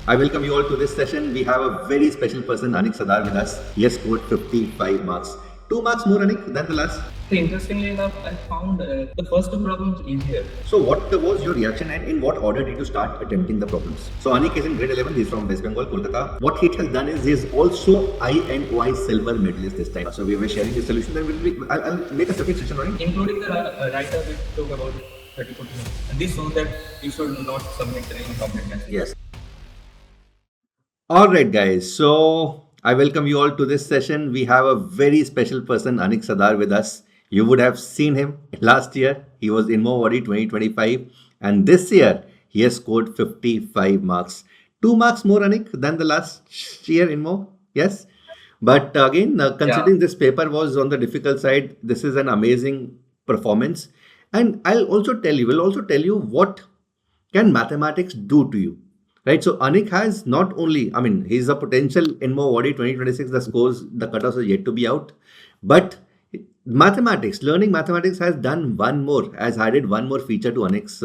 I welcome you all to this session. We have a very special person, Anik Sadar, with us. He has scored 55 marks. 2 marks more, Anik, than the last. So interestingly enough, I found the first two problems easier. So what was your reaction and in what order did you start attempting the problems? So Anik is in grade 11. He's from West Bengal, Kolkata. What he has done is he's also INY silver medalist this time. So we were sharing the solution. Then I'll make a separate session, right? Including the writer, we took about 30-40 minutes. And this shows that you should not submit any incomplete message. Yes. All right, guys. So I welcome you all to this session. We have a very special person, Anik Sadar, with us. You would have seen him last year. He was INMO Awardee 2025. And this year, he has scored 55 marks. 2 marks more, Anik, than the last year INMO. Yes. But again, considering this paper was on the difficult side, this is an amazing performance. And will also tell you what can mathematics do to you. Right, so Anik has not only, he's a potential INMO Awardee 2026. The scores, the cutoffs are yet to be out, but learning mathematics has added one more feature to Anik's,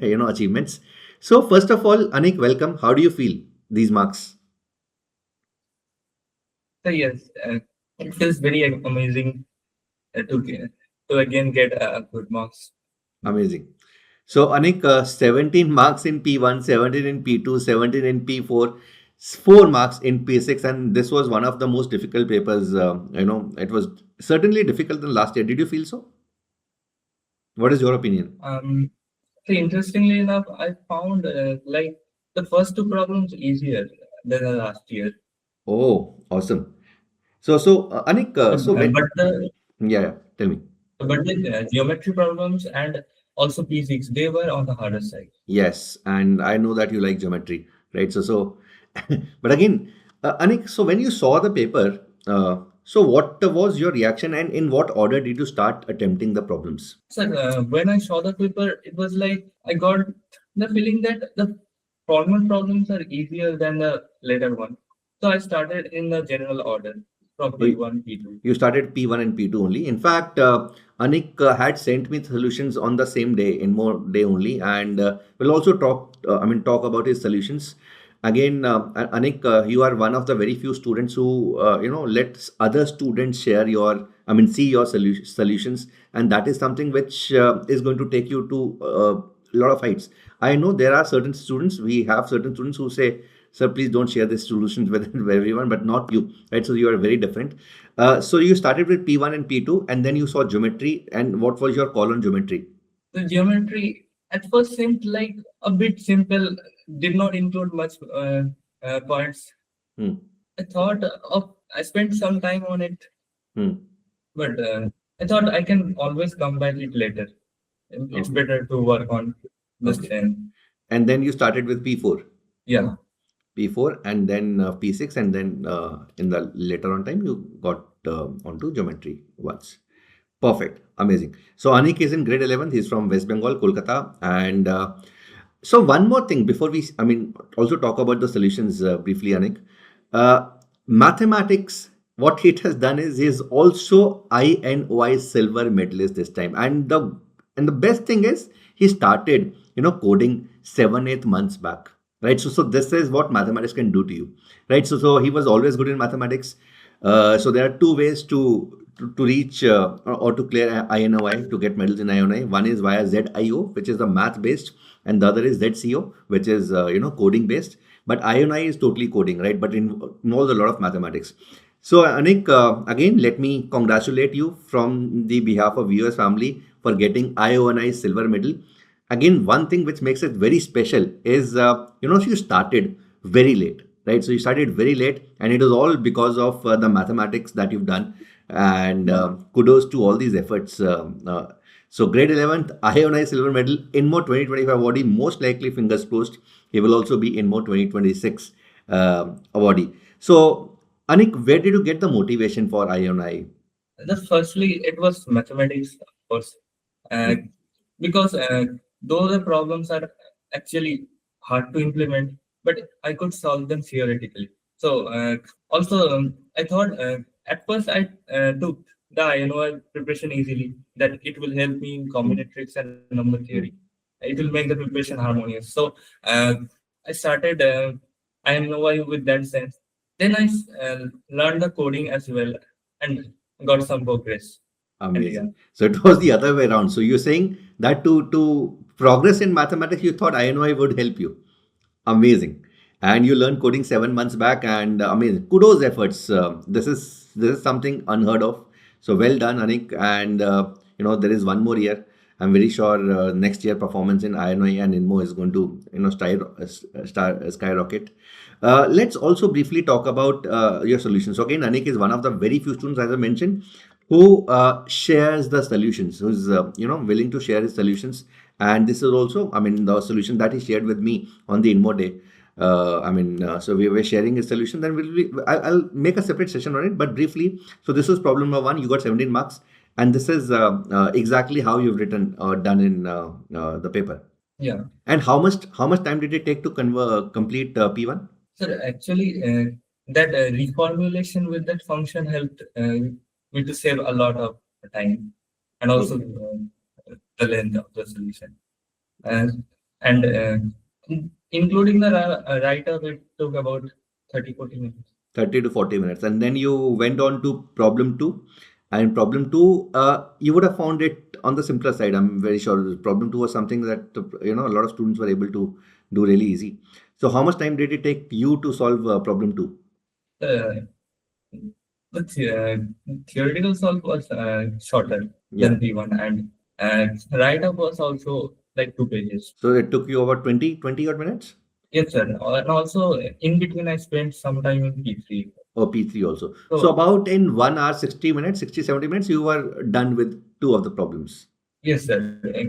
achievements. So first of all, Anik, welcome. How do you feel these marks? So yes, it feels very amazing to again get good marks. Amazing. So Anik, 17 marks in P1, 17 in P2, 17 in P4, 4 marks in P6, and this was one of the most difficult papers. It was certainly difficult than last year. Did you feel so? What is your opinion? So interestingly enough, I found like the first two problems easier than the last year. Oh, awesome. So Anik, tell me. But the geometry problems and also P6, they were on the harder side. Yes, and I know that you like geometry, right? But again, Anik, so when you saw the paper, so what was your reaction and in what order did you start attempting the problems? So when I saw the paper, it was like I got the feeling that the formal problems are easier than the later one. So I started in the general order from P1, P2. You started P1 and P2 only. In fact, Anik had sent me solutions on the same day, in more day only, and we'll also talk about his solutions. Again, Anik, you are one of the very few students who let other students share see your solutions, and that is something which is going to take you to a lot of heights. I know there are certain students. We have certain students who say, "Sir, please don't share these solutions with everyone," but not you, right? So you are very different. So you started with P1 and P2, and then you saw geometry. And what was your call on geometry? The geometry at first seemed like a bit simple, did not include much points. I thought I spent some time on it, but I thought I can always come back it later. It's better to work on this thing. And then you started with P4. Yeah. P4 and then P6, and then in the later on time you got onto geometry once. Perfect. Amazing. So Anik is in grade 11. He's from West Bengal, Kolkata. And so one more thing before we, also talk about the solutions briefly, Anik. Mathematics, what it has done is he's also INY silver medalist this time. And the best thing is he started, coding 7-8 months back. Right. So this is what mathematics can do to you. Right. So he was always good in mathematics. So there are two ways to reach or to clear INOI, to get medals in INOI. One is via ZIO, which is the math based, and the other is ZCO, which is coding based. But INOI is totally coding, right? But involves a lot of mathematics. So Anik, again, let me congratulate you from the behalf of VOS family for getting IONI silver medal. Again, one thing which makes it very special is, you started very late, right? So you started very late, and it was all because of the mathematics that you've done. And kudos to all these efforts. So grade 11th, IONI silver medal, INMO 2025 awardee, most likely, fingers crossed, he will also be INMO 2026 awardee. So Anik, where did you get the motivation for IONI? Firstly, it was mathematics, of course, because though the problems are actually hard to implement, but I could solve them theoretically. So also, I thought at first I took the INOI preparation easily, that it will help me in combinatorics and number theory. It will make the preparation harmonious. So I started INMO with that sense. Then I learned the coding as well and got some progress. And yeah, Amazing. So it was the other way around. So you're saying that to progress in mathematics, you thought INOI would help you. Amazing. And you learned coding 7 months back, and amazing. Kudos efforts. This is something unheard of. So well done, Anik. And there is one more year. I'm very sure next year performance in INOI and INMO is going to skyrocket. Let's also briefly talk about your solutions. So again, Anik is one of the very few students, as I mentioned, who shares the solutions, who's willing to share his solutions. And this is also, I mean, the solution that he shared with me on the INMO day. So we were sharing his solution. Then I'll make a separate session on it. But briefly, so this was problem number one. You got 17 marks, and this is exactly how you've written done in the paper. yeah. And how much time did it take to complete P1? Sir, actually, that reformulation with that function helped me to save a lot of time and also the length of the solution. And including the write-up, it took about 30-40 minutes. 30 to 40 minutes. And then you went on to problem two. And problem two, you would have found it on the simpler side. I'm very sure problem two was something that a lot of students were able to do really easy. So how much time did it take you to solve problem two? Uh, the theoretical solve was shorter Yeah. than P1, and write-up was also like 2 pages. So it took you about 20 odd minutes? Yes, sir. And also in between, I spent some time in P3. Or P3 also. So So about in 1 hour, 60 minutes, 60, 70 minutes, you were done with two of the problems. yes, sir.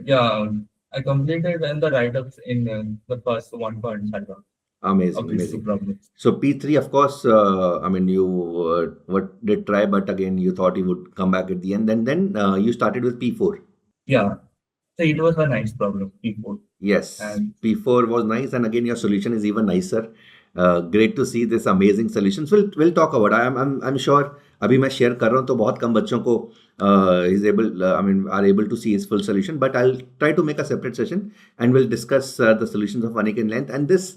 Yeah, I completed and the write-ups in the first 1.5 Amazing, of these two amazing. problems. So P3, of course, I mean, you did try, but again, you thought you would come back at the end. And then you started with P4. Yeah, so it was a nice problem, P4. Yes, And P4 was nice, and again, your solution is even nicer. Great to see this amazing solutions. We'll talk about. I'm sure. अभी मैं share कर रहा हूँ तो बहुत कम बच्चों को are able to see his full solution. But I'll try to make a separate session and we'll discuss the solutions of Anik in length. And this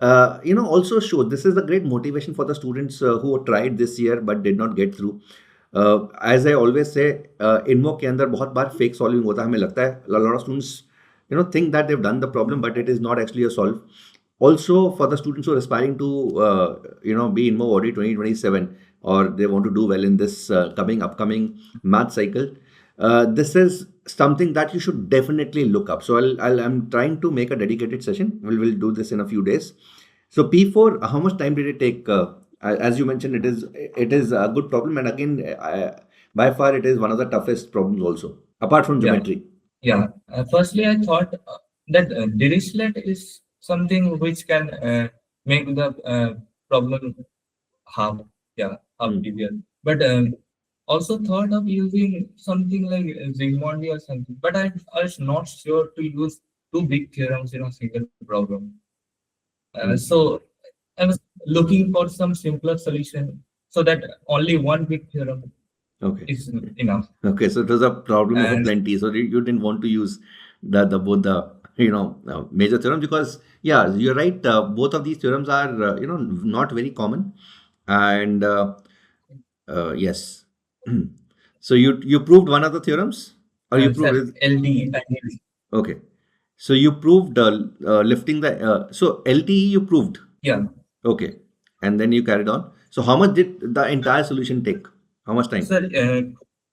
also show this is a great motivation for the students who tried this year but did not get through. As I always say, INMO के अंदर बहुत बार fake solving होता है. हमें लगता है a lot of students think that they've done the problem, but it is not actually a solve. Also, for the students who are aspiring to be INMO Audi 2027, or they want to do well in this upcoming math cycle, this is something that you should definitely look up. So I'm trying to make a dedicated session. We'll do this in a few days. So P4, how much time did it take? As you mentioned, it is a good problem, and again, by far it is one of the toughest problems also, apart from yeah, geometry. yeah. Firstly, I thought that Dirichlet is something which can make the problem half, half Hmm. trivial. But also thought of using something like Zygmundi or something. But I was not sure to use two big theorems in a single problem. Hmm. So I was looking for some simpler solution so that only one big theorem Okay. is enough. Okay, so it was a problem of a And plenty. So you didn't want to use both the major theorems because you're right. Both of these theorems are not very common, and yes. So you proved one of the theorems, or you sir, proved LD. okay. So you proved lifting the so LTE you proved. Yeah. Okay, and then you carried on. So how much did the entire solution take? How much time? Sir,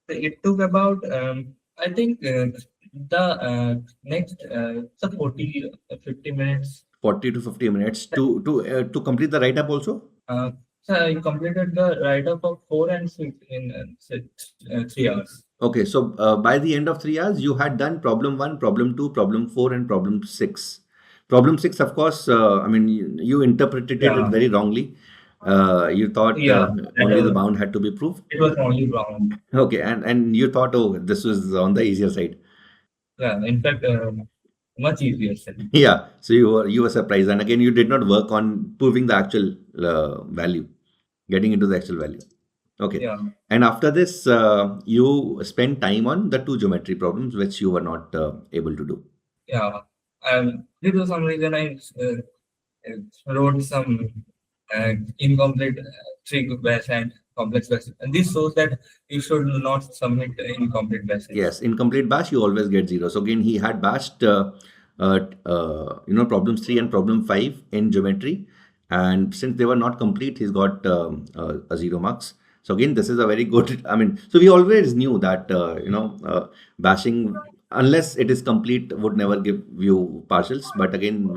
it took about, I think, the next 40-50 minutes. 40 to 50 minutes to complete the write-up also? So I completed the write-up of 4 and 6 in 3 hours. Okay, so by the end of 3 hours, you had done problem 1, problem 2, problem 4, and problem 6. Problem 6, of course, you interpreted it Yeah. very wrongly. You thought Yeah, only the bound had to be proved. it was only bound. Okay, and you thought, oh, this was on the easier side. Yeah, in fact, much easier. Sir. Yeah, so you were surprised, and again, you did not work on proving the actual value, getting into the actual value. Okay, Yeah, and after this, you spent time on the two geometry problems which you were not able to do. yeah. Due to some reason, I wrote some incomplete three batch and complex batch. And this shows that you should not submit incomplete batches. Yes, in complete bash, you always get zero. So again, he had bashed, problems 3 and problem 5 in geometry. And since they were not complete, he's got a 0 marks. So again, this is a very good, I mean, so we always knew that, bashing, unless it is complete, would never give you partials. But again,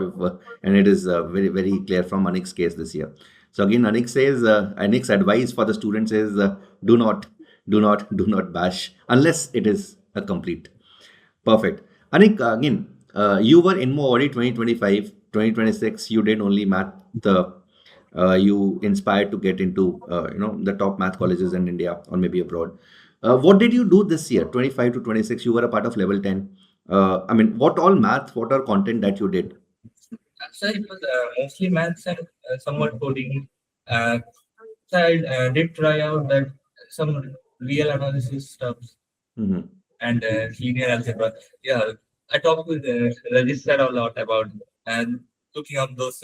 and it is very, very clear from Anik's case this year. So again, Anik says, Anik's advice for the students is do not, do not bash unless it is a complete. Perfect. Anik, again, you were INMO already 2025, 2026. You did only math. You inspired to get into, the top math colleges in India or maybe abroad. What did you do this year, 25 to 26? You were a part of level 10. I mean, what all math, what are content that you did? So it was mostly maths and somewhat coding. Uh, so I did try out that some real analysis stuff Mhm. and linear algebra. Yeah, I talked with Register a lot about and looking up those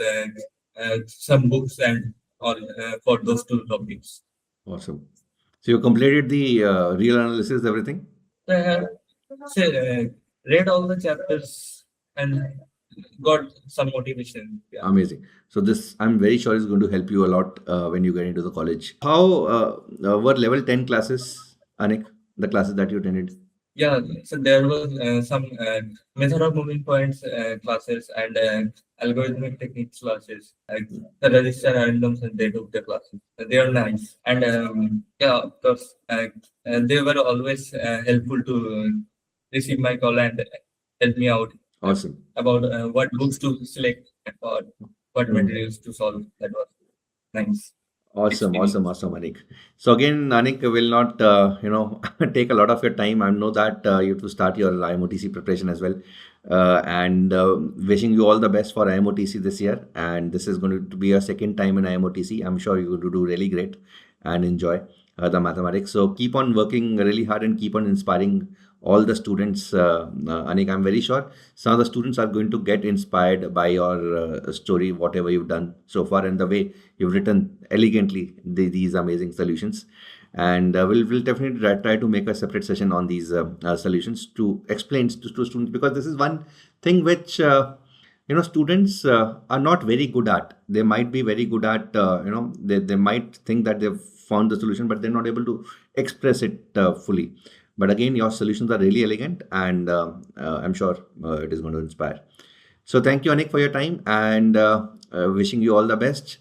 some books and all for those two topics. Awesome. So you completed the real analysis, everything? So I have read all the chapters and got some motivation. Yeah. Amazing. So this, I'm very sure, is going to help you a lot when you get into the college. How were level 10 classes, Anik, the classes that you attended? Yeah, so there was some method of moving points classes and algorithmic techniques classes. The register randoms and they took the classes. They are nice. And yeah, of course, they were always helpful to receive my call and help me out Awesome. about what books to select or what Mm. materials to solve. That was nice Awesome, awesome, experience. awesome, Anik. So again, Anik will not, take a lot of your time. I know that you have to start your IMOTC preparation as well, and wishing you all the best for IMOTC this year. And this is going to be your second time in IMOTC. I'm sure you're going to do really great and enjoy the mathematics. So keep on working really hard and keep on inspiring all the students. Anik, I'm very sure some of the students are going to get inspired by your story, whatever you've done so far, and the way you've written elegantly these amazing solutions. And we'll definitely try to make a separate session on these solutions to explain to students, because this is one thing which students are not very good at. They might be very good at, they might think that they've found the solution, but they're not able to express it fully. But again, your solutions are really elegant, and I'm sure it is going to inspire. So thank you, Anik, for your time, and wishing you all the best.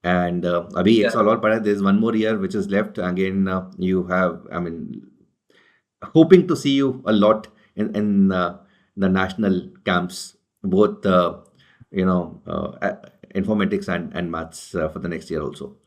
And Abhi, Yeah. एक साल और पड़ा है. There's one more year which is left. Again, you have, I mean, hoping to see you a lot in the national camps, both informatics and maths for the next year also.